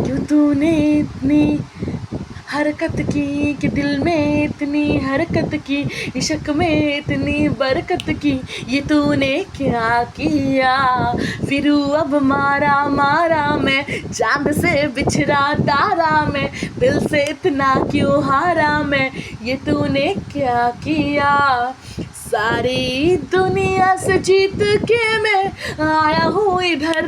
क्यों तूने इतनी हरकत की कि दिल में इतनी हरकत की, इश्क में इतनी बरकत की, ये तूने क्या किया। फिर अब मारा मारा मैं, चांद से बिछड़ा तारा मैं, दिल से इतना क्यों हारा मैं, ये तूने क्या किया। सारी दुनिया से जीत के मैं आया हूँ इधर,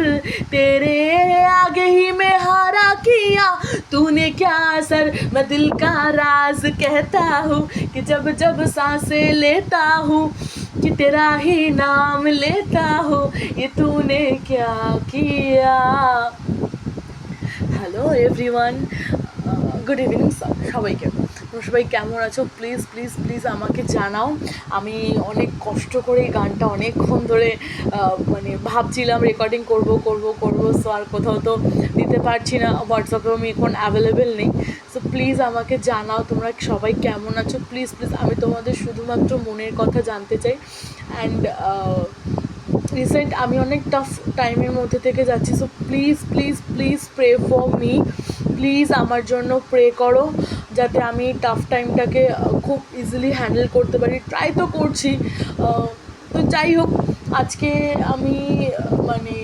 तेरे आगे ही मैं हारा किया। तूने क्या असर, मैं दिल का राज कहता हूँ कि जब जब सांसें लेता हूँ कि तेरा ही नाम लेता हूँ, ये तूने क्या किया। হ্যালো এভরিওয়ান, গুড ইভিনিং সবাইকে। তোমরা সবাই কেমন আছো? প্লিজ প্লিজ প্লিজ আমাকে জানাও। আমি অনেক কষ্ট করে এই গানটা অনেকক্ষণ ধরে মানে ভাবছিলাম রেকর্ডিং করব করব করব, সো আর কোথাও তো দিতে পারছি না, হোয়াটসঅ্যাপেও আমি এখন অ্যাভেলেবেল নেই। সো প্লিজ আমাকে জানাও তোমরা সবাই কেমন আছো। প্লিজ প্লিজ আমি তোমাদের শুধুমাত্র মনের কথা জানতে চাই। অ্যান্ড রিসেন্ট আমি অনেক টাফ টাইমের মধ্যে থেকে যাচ্ছি, so please please please pray for me. Please আমার জন্য প্রে করো যাতে আমি টাফ টাইমটাকে খুব ইজিলি হ্যান্ডেল করতে পারি। ট্রাই তো করছি। তো যাই হোক, আজকে আমি মানে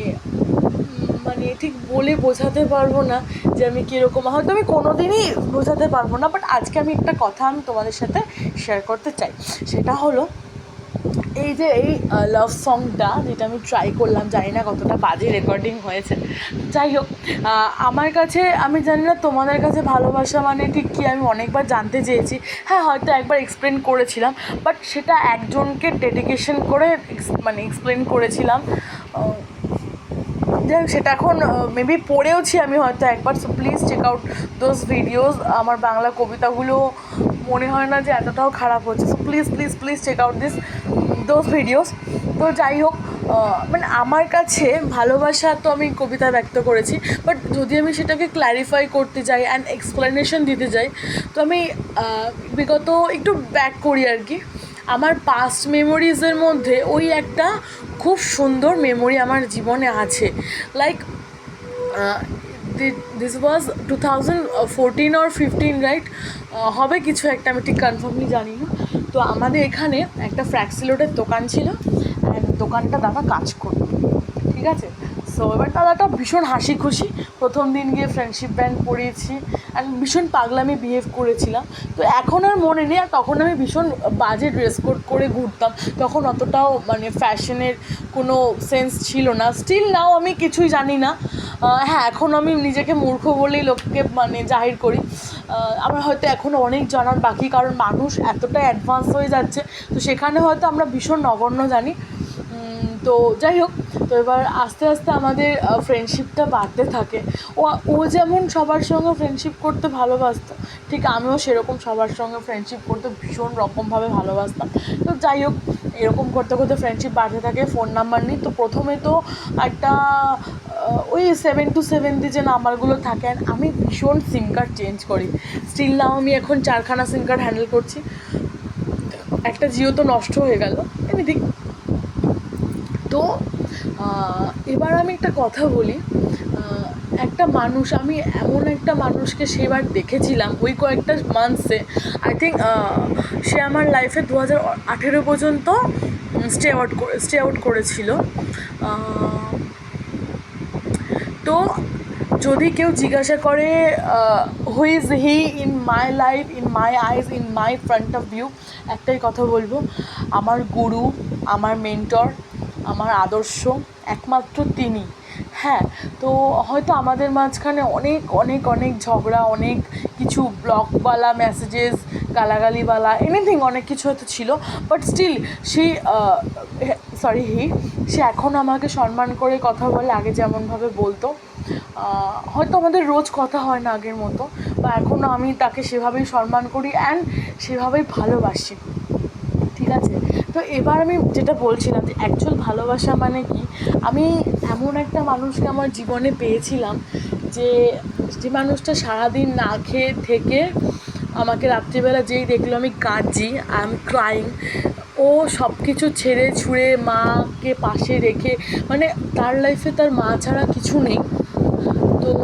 মানে ঠিক বলে বোঝাতে পারবো না যে আমি কীরকম, হয়তো আমি কোনো দিনই বোঝাতে পারবো না, বাট আজকে আমি একটা কথা আমি তোমাদের সাথে শেয়ার করতে চাই। সেটা হলো এই যে এই লাভ সংটা যেটা আমি ট্রাই করলাম, জানি না কতটা বাজে রেকর্ডিং হয়েছে। যাই হোক, আমার কাছে, আমি জানি না তোমাদের কাছে ভালোবাসা মানে ঠিক কী, আমি অনেকবার জানতে চেয়েছি। হ্যাঁ, হয়তো একবার এক্সপ্লেন করেছিলাম, বাট সেটা একজনকে ডেডিকেশন করে মানে এক্সপ্লেন করেছিলাম। যাই হোক, সেটা এখন মেবি পড়েওছি আমি হয়তো একবার। So please check out those videos. আমার বাংলা কবিতাগুলো মনে হয় না যে এতটাও খারাপ হচ্ছে। So please please please check out those videos. তো যাই হোক, মানে আমার কাছে ভালোবাসা তো আমি কবিতায় ব্যক্ত করেছি, বাট যদি আমি সেটাকে ক্ল্যারিফাই করতে যাই অ্যান্ড এক্সপ্লেনেশন দিতে যাই, তো আমি বিগত একটু ব্যাক করি আর কি। আমার পাস্ট মেমোরিজের মধ্যে ওই একটা খুব সুন্দর মেমোরি আমার জীবনে আছে। Like this was 2014 or 15, right? হবে কিছু একটা, আমি ঠিক কনফার্মলি জানি না। তো আমাদের এখানে একটা ফ্র্যাক্সিলোডের দোকান ছিল, অ্যান্ড দোকানটা দাদা কাজ করতো, ঠিক আছে? সো এবার দাদাটা ভীষণ হাসি খুশি, প্রথম দিন গিয়ে ফ্রেন্ডশিপ ব্যান্ড পরিয়েছি, অ্যান্ড ভীষণ পাগলামি বিহেভ করেছিলাম। তো এখন আর মনে নেই, আর তখন আমি ভীষণ বাজে ড্রেস কোড করে ঘুরতাম। তখন অতটাও মানে ফ্যাশনের কোনো সেন্স ছিল না। স্টিল নাও আমি কিছুই জানি না। হ্যাঁ, এখন আমি নিজেকে মূর্খ বলেই লোককে মানে জাহির করি। আমার হয়তো এখনও অনেক জানার বাকি, কারণ মানুষ এতটা অ্যাডভান্স হয়ে যাচ্ছে, তো সেখানে হয়তো আমরা ভীষণ নগণ্য জানি। তো যাই হোক, তো এবার আস্তে আস্তে আমাদের ফ্রেন্ডশিপটা বাড়তে থাকে। ও যেমন সবার সঙ্গে ফ্রেন্ডশিপ করতে ভালোবাসতো, ঠিক আমিও সেরকম সবার সঙ্গে ফ্রেন্ডশিপ করতে ভীষণ রকমভাবে ভালোবাসতাম। তো যাই হোক, এরকম করতে করতে ফ্রেন্ডশিপ বাড়তে থাকে। ফোন নাম্বার নিই, তো প্রথমে তো একটা ওই 7 to 7 যে নাম্বারগুলো থাকে, আমি ভীষণ সিম কার্ড চেঞ্জ করি। স্টিল নাও আমি এখন 4খানা সিম কার্ড হ্যান্ডেল করছি। একটা জিও তো নষ্ট হয়ে গেল, এমনি। তো এবার আমি একটা কথা বলি। একটা মানুষ, আমি এমন একটা মানুষকে সেবার দেখেছিলাম ওই কয়েকটা মান্থসে, আই থিঙ্ক সে আমার লাইফে 2018 পর্যন্ত স্টে আউট করেছিল। তো যদি কেউ জিজ্ঞাসা করে who is he in my life, in my eyes, in my front of view, একটাই কথা বলবো, আমার গুরু, আমার মেন্টর, আমার আদর্শ একমাত্র তিনি। হ্যাঁ, তো হয়তো আমাদের মাঝখানে অনেক অনেক অনেক ঝগড়া, অনেক কিছু ব্লকওয়ালা মেসেজেস, গালাগালিওয়ালা এনিথিং, অনেক কিছু হয়তো ছিল, বাট স্টিল সে এখন আমাকে সম্মান করে কথা বলে, আগে যেমনভাবে বলতো। হয়তো আমাদের রোজ কথা হয় না আগের মতো, বা এখনও আমি তাকে সেভাবেই সম্মান করি অ্যান্ড সেভাবেই ভালোবাসি, ঠিক আছে? তো এবার আমি যেটা বলছিলাম যে অ্যাকচুয়াল ভালোবাসা মানে কি, আমি এমন একটা মানুষকে আমার জীবনে পেয়েছিলাম যে মানুষটা সারাদিন না খেয়ে থেকে আমাকে রাত্রিবেলা যেই দেখলো আমি কাঁদছি, আই এম ক্রাইং, ও সব কিছু ছেড়ে ছুঁড়ে মাকে পাশে রেখে, মানে তার লাইফে তার মা ছাড়া কিছু নেই। তো তো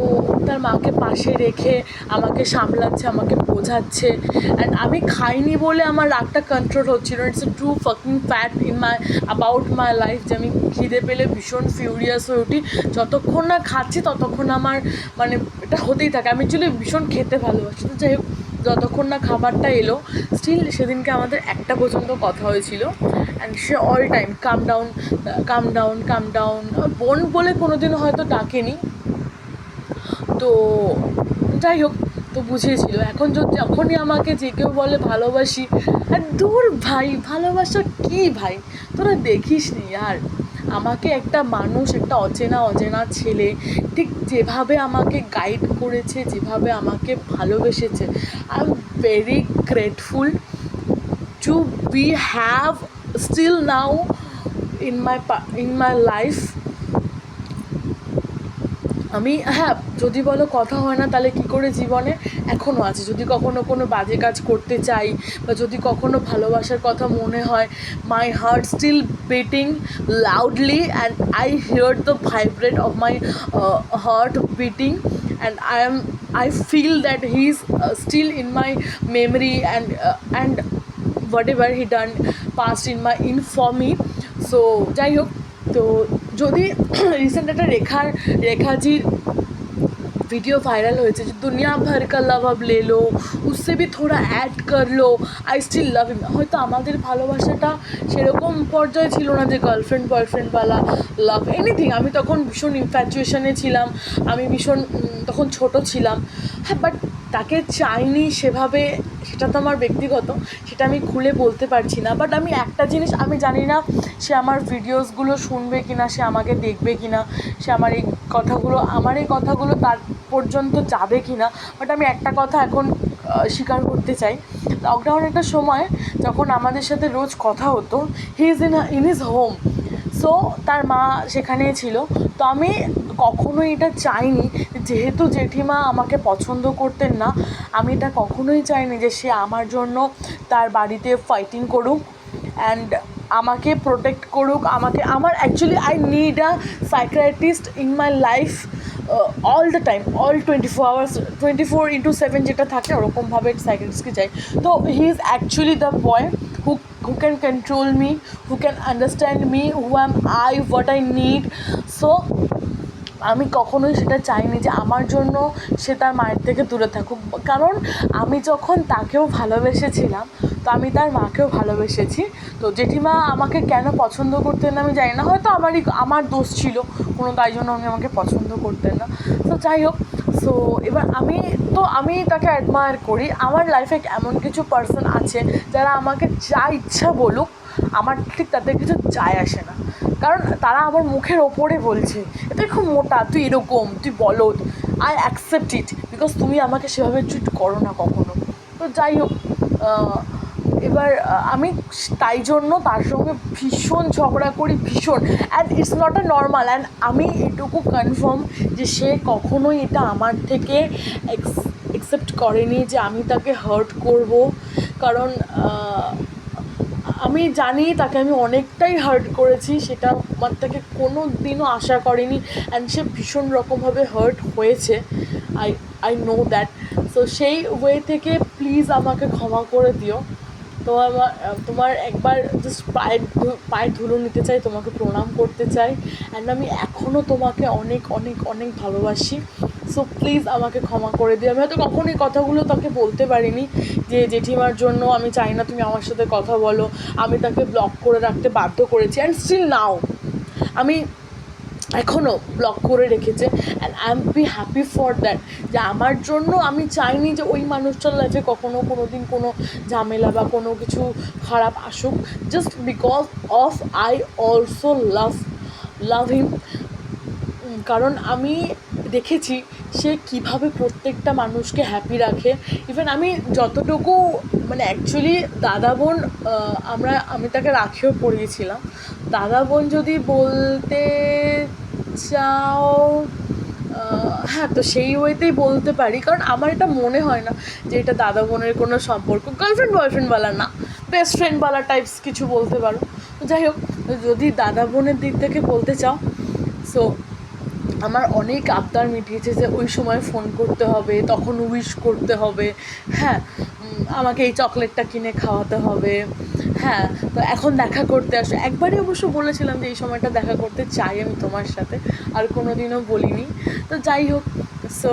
তার মাকে পাশে রেখে আমাকে সামলাচ্ছে, আমাকে বোঝাচ্ছে। অ্যান্ড আমি খাইনি বলে আমার রাগটা কন্ট্রোল হচ্ছিল। It's a true fucking fact in my about my life যে আমি খিদে পেলে ভীষণ ফিউরিয়াস হয়ে উঠি। যতক্ষণ না খাচ্ছি ততক্ষণ আমার মানে এটা হতেই থাকে। আমি অ্যাকচুয়ালি ভীষণ খেতে ভালোবাসি। তো যাই হোক, যতক্ষণ না খাবারটা এলো, স্টিল সেদিনকে আমাদের 1টা পর্যন্ত কথা হয়েছিল। অ্যান্ড সে all time calm down, calm down, calm down. বোন বলে কোনো দিন হয়তো ডাকেনি। তো যাই হোক, তো বুঝিয়েছিল। এখন যখনই আমাকে যে কেউ বলে ভালোবাসি, আর দূর ভাই, ভালোবাসা কী ভাই, তোরা দেখিস নি আর আমাকে একটা মানুষ, একটা অচেনা ছেলে ঠিক যেভাবে আমাকে গাইড করেছে, যেভাবে আমাকে ভালোবেসেছে, I am very grateful to be have still now in my life. আমি হ্যাঁ, যদি বলো কথা হয় না তাহলে কী করে জীবনে এখনও আছে। যদি কখনো কোনো বাজে কাজ করতে চাই বা যদি কখনো ভালোবাসার কথা মনে হয়, my heart still beating loudly and I hear the vibrate of my heart beating and I feel that he is still in my memory and whatever he done past in for me. So যাই হোক, তো যদি recent একটা রেখাজির video viral হয়েছে যে दुनिया भर का लव अब ले लो, उससे भी थोड़ा ऐड कर लो, आई स्टिल लव हिम। হয়তো আমাদের ভালোবাসাটা সেরকম পর্যায়ে ছিল না যে গার্লফ্রেন্ড বয়ফ্রেন্ডওয়ালা লাভ এনিথিং। আমি তখন ভীষণ ইনফ্যাচুয়েশনে ছিলাম, আমি ভীষণ তখন ছোট ছিলাম। হ্যাঁ, বাট তাকে চাইনি সেভাবে, সেটা তো আমার ব্যক্তিগত, সেটা আমি খুলে বলতে পারছি না। বাট আমি একটা জিনিস, আমি জানি না সে আমার ভিডিওসগুলো শুনবে কি না, সে আমাকে দেখবে কি না, সে আমার এই কথাগুলো তার পর্যন্ত যাবে কি না। বাট আমি একটা কথা এখন স্বীকার করতে চাই, লকডাউনের একটা সময় যখন আমাদের সাথে রোজ কথা হতো, he is in his home, so তার মা সেখানেই ছিল। তো আমি কখনোই এটা চাইনি, যেহেতু জেঠিমা আমাকে পছন্দ করতেন না, আমি এটা কখনোই চাইনি যে সে আমার জন্য তার বাড়িতে ফাইটিং করুক অ্যান্ড আমাকে প্রোটেক্ট করুক। আমার actually I need a psychiatrist in my life all the time, all 24/7 যেটা থাকে ওরকমভাবে সাইকিয়াট্রিস্টকে চাই। তো he is actually the boy who can control me, who can understand me, who am I, what I need. So আমি কখনোই সেটা চাইনি যে আমার জন্য সে তার মায়ের থেকে দূরে থাকুক। কারণ আমি যখন তাকেও ভালোবেসেছিলাম, তো আমি তার মাকেও ভালোবেসেছি। তো জেঠিমা আমাকে কেন পছন্দ করতেন না আমি জানি না, হয়তো আমার দোষ ছিল কোনো, তাই জন্য উনি আমাকে পছন্দ করতেন না। তো যাই হোক, সো এবার আমি তাকে অ্যাডমায়ার করি। আমার লাইফে এমন কিছু পার্সন আছে যারা আমাকে যা ইচ্ছা বলুক, আমার ঠিক তাতে কিছু যায় আসে না। কারণ তারা আমার মুখের ওপরে বলছে, তুই খুব মোটা, তুই এরকম, তুই বলদ, আই অ্যাকসেপ্ট ইট, বিকজ তুমি আমাকে সেভাবে ট্রিট করো না কখনো। তো যাই হোক, এবার আমি তাই জন্য তার সঙ্গে ভীষণ ঝগড়া করি, ভীষণ। And it's not a normal. And আমি এটুকু কনফার্ম যে সে কখনোই এটা আমার থেকে অ্যাকসেপ্ট করেনি যে আমি তাকে হার্ট করব। কারণ আমি জানি তাকে আমি অনেকটাই হার্ট করেছি, সেটা আমার থেকে কোনো দিনও আশা করেনি। অ্যান্ড সে ভীষণ রকমভাবে হার্ট হয়েছে, আই নো দ্যাট। সো সেই ওয়ে থেকে প্লিজ আমাকে ক্ষমা করে দিও। তোমার একবার জাস্ট পায়ের ধুলো নিতে চাই, তোমাকে প্রণাম করতে চাই। অ্যান্ড আমি এখনও তোমাকে অনেক অনেক অনেক ভালোবাসি। সো প্লিজ আমাকে ক্ষমা করে দিও। আমি হয়তো কখনই কথাগুলো তাকে বলতে পারিনি যে জেঠিমার জন্য আমি চাই না তুমি আমার সাথে কথা বলো, আমি তাকে ব্লক করে রাখতে বাধ্য করেছি। অ্যান্ড স্টিল নাও আমি এখনও ব্লক করে রেখেছে। And I am be happy for that, যে আমার জন্য আমি চাইনি যে ওই মানুষটার লাইফে কখনো কোনো দিন কোনো ঝামেলা বা কোনো কিছু খারাপ আসুক, just because of I also love him. কারণ আমি দেখেছি সে কীভাবে প্রত্যেকটা মানুষকে হ্যাপি রাখে। ইভেন আমি যতটুকু মানে অ্যাকচুয়ালি দাদা বোন, আমি তাকে রাখিও পড়িয়েছিলাম। দাদা বোন যদি বলতে চাও, হ্যাঁ, তো সেই ওয়েতেই বলতে পারি। কারণ আমার এটা মনে হয় না যে এটা দাদা বোনের কোনো সম্পর্ক, গার্লফ্রেন্ড বয়ফ্রেন্ডওয়ালা না, বেস্ট ফ্রেন্ডওয়ালা টাইপস কিছু বলতে পারো। যাই হোক, যদি দাদা বোনের দিক থেকে বলতে চাও, সো আমার অনেক আবদার মিটিয়েছে যে ওই সময় ফোন করতে হবে, তখন উইশ করতে হবে, হ্যাঁ, আমাকে এই চকলেটটা কিনে খাওয়াতে হবে, হ্যাঁ, তো এখন দেখা করতে আসো। একবারই অবশ্য বলেছিলাম যে এই সময়টা দেখা করতে চাই আমি তোমার সাথে, আর কোনো দিনও বলিনি। তো যাই হোক, সো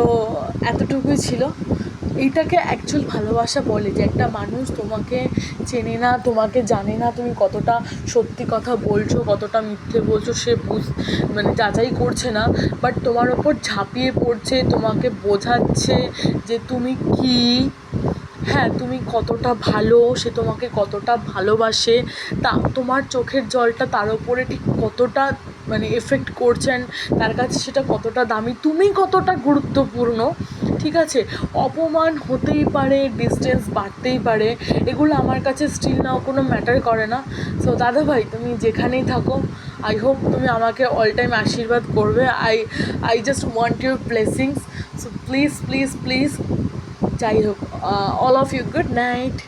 এতটুকুই ছিল। এইটাকে অ্যাকচুয়াল ভালোবাসা বলে, যে একটা মানুষ তোমাকে চেনে না, তোমাকে জানে না, তুমি কতটা সত্যি কথা বলছো, কতটা মিথ্যে বলছো সে মানে যাচাই করছে না, বাট তোমার ওপর ঝাঁপিয়ে পড়ছে, তোমাকে বোঝাচ্ছে যে তুমি কী, হ্যাঁ, তুমি কতটা ভালো, সে তোমাকে কতটা ভালোবাসে, তা তোমার চোখের জলটা তার ওপরে ঠিক কতটা মানে এফেক্ট করছেন, তার কাছে সেটা কতটা দামি, তুমি কতটা গুরুত্বপূর্ণ, ঠিক আছে? অপমান হতেই পারে, ডিস্টেন্স বাড়তেই পারে, এগুলো আমার কাছে স্টিল নাও কোনো ম্যাটার করে না। সো দাদাভাই, তুমি যেখানেই থাকো, আই হোপ তুমি আমাকে অল টাইম আশীর্বাদ করবে। I just want your blessings. So please please please, যাই হোক, all of you good night.